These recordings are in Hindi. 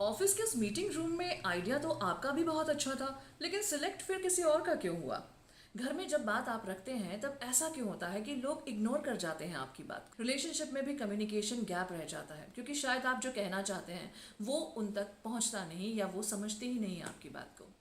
ऑफिस के उस मीटिंग रूम में आइडिया तो आपका भी बहुत अच्छा था, लेकिन सिलेक्ट फिर किसी और का क्यों हुआ? घर में जब बात आप रखते हैं तब ऐसा क्यों होता है कि लोग इग्नोर कर जाते हैं आपकी बात? रिलेशनशिप में भी कम्युनिकेशन गैप रह जाता है क्योंकि शायद आप जो कहना चाहते हैं वो उन तक पहुंचता नहीं या वो समझते ही नहीं आपकी बात को।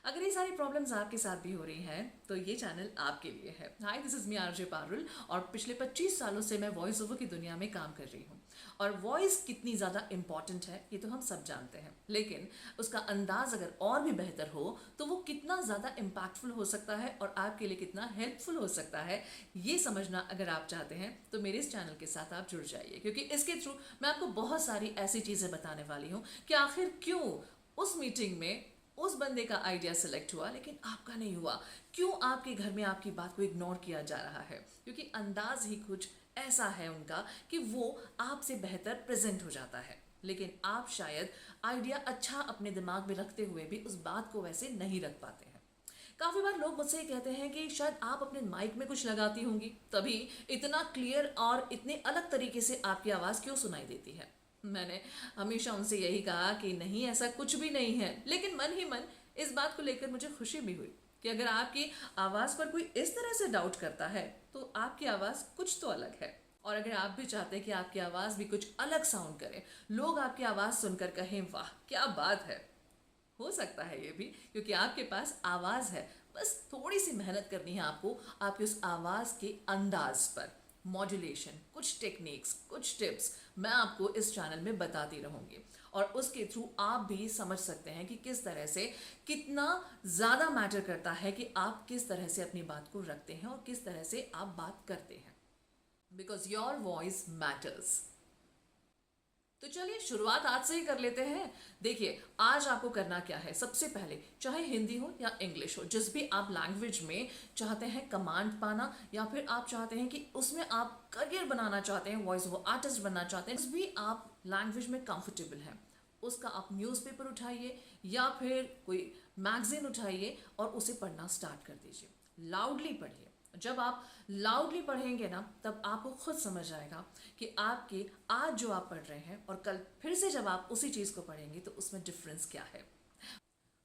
अगर ये सारी प्रॉब्लम्स आपके साथ भी हो रही हैं तो ये चैनल आपके लिए है। Hi, this is me RJ Parul और पिछले 25 सालों से मैं वॉइस ओवर की दुनिया में काम कर रही हूँ। और वॉइस कितनी ज़्यादा इम्पॉर्टेंट है ये तो हम सब जानते हैं, लेकिन उसका अंदाज अगर और भी बेहतर हो तो वो कितना ज़्यादा इम्पैक्टफुल हो सकता है और आपके लिए कितना हेल्पफुल हो सकता है, ये समझना अगर आप चाहते हैं तो मेरे इस चैनल के साथ आप जुड़ जाइए, क्योंकि इसके थ्रू मैं आपको बहुत सारी ऐसी चीज़ें बताने वाली हूँ कि आखिर क्यों उस मीटिंग में उस बंदे का आइडिया सेलेक्ट हुआ लेकिन आपका नहीं हुआ। क्यों आपके घर में आपकी बात को इग्नोर किया जा रहा है? क्योंकि अंदाज ही कुछ ऐसा है उनका कि वो आपसे बेहतर प्रेजेंट हो जाता है, लेकिन आप शायद आइडिया अच्छा अपने दिमाग में रखते हुए भी उस बात को वैसे नहीं रख पाते हैं। काफ़ी बार लोग मुझसे कहते हैं कि शायद आप अपने माइक में कुछ लगाती होंगी तभी इतना क्लियर और इतने अलग तरीके से आपकी आवाज़ क्यों सुनाई देती है। मैंने हमेशा उनसे यही कहा कि नहीं, ऐसा कुछ भी नहीं है, लेकिन मन ही मन इस बात को लेकर मुझे खुशी भी हुई कि अगर आपकी आवाज़ पर कोई इस तरह से डाउट करता है तो आपकी आवाज़ कुछ तो अलग है। और अगर आप भी चाहते हैं कि आपकी आवाज़ भी कुछ अलग साउंड करे, लोग आपकी आवाज़ सुनकर कहें वाह क्या बात है, हो सकता है ये भी, क्योंकि आपके पास आवाज़ है। बस थोड़ी सी मेहनत करनी है आपको आपकी उस आवाज़ के अंदाज पर। मॉड्यूलेशन, कुछ टेक्निक्स, कुछ टिप्स मैं आपको इस चैनल में बताती रहूँगी और उसके थ्रू आप भी समझ सकते हैं कि किस तरह से कितना ज़्यादा मैटर करता है कि आप किस तरह से अपनी बात को रखते हैं और किस तरह से आप बात करते हैं, बिकॉज योर वॉइस मैटर्स। तो चलिए शुरुआत आज से ही कर लेते हैं। देखिए, आज आपको करना क्या है, सबसे पहले चाहे हिंदी हो या इंग्लिश हो, जिस भी आप लैंग्वेज में चाहते हैं कमांड पाना या फिर आप चाहते हैं कि उसमें आप करियर बनाना चाहते हैं, वॉइस ओवर आर्टिस्ट बनना चाहते हैं, जिस भी आप लैंग्वेज में कंफर्टेबल हैं उसका आप न्यूज़पेपर उठाइए या फिर कोई मैगजीन उठाइए और उसे पढ़ना स्टार्ट कर दीजिए। लाउडली पढ़िए। जब आप लाउडली पढ़ेंगे ना तब आपको खुद समझ आएगा कि आपके आज जो आप पढ़ रहे हैं और कल फिर से जब आप उसी चीज़ को पढ़ेंगे तो उसमें डिफरेंस क्या है।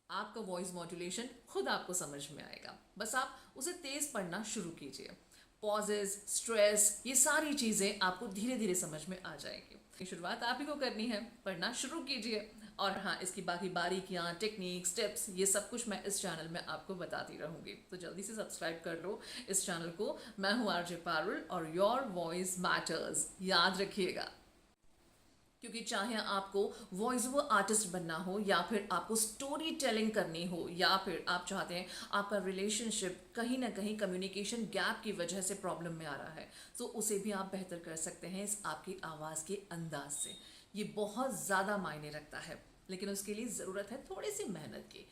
आपका वॉइस मॉड्यूलेशन खुद आपको समझ में आएगा। बस आप उसे तेज़ पढ़ना शुरू कीजिए। पॉजेज, स्ट्रेस, ये सारी चीज़ें आपको धीरे धीरे समझ में आ जाएगी। शुरुआत आप ही को करनी है, पढ़ना शुरू कीजिए। और हाँ, इसकी बाकी बारीकियाँ, टेक्निक्स, टिप्स, ये सब कुछ मैं इस चैनल में आपको बताती रहूँगी, तो जल्दी से सब्सक्राइब कर लो इस चैनल को। मैं हूँ आरजे पारुल और योर वॉइस मैटर्स, याद रखिएगा। क्योंकि चाहे आपको वॉइस ओवर आर्टिस्ट बनना हो या फिर आपको स्टोरी टेलिंग करनी हो या फिर आप चाहते हैं आपका रिलेशनशिप कहीं ना कहीं कम्युनिकेशन गैप की वजह से प्रॉब्लम में आ रहा है, तो उसे भी आप बेहतर कर सकते हैं इस आपकी आवाज़ के अंदाज से। ये बहुत ज़्यादा मायने रखता है, लेकिन उसके लिए ज़रूरत है थोड़ी सी मेहनत की।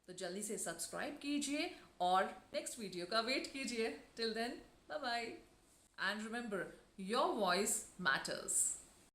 तो जल्दी से सब्सक्राइब कीजिए और नेक्स्ट वीडियो का वेट कीजिए। Till then, bye bye and remember, your voice matters.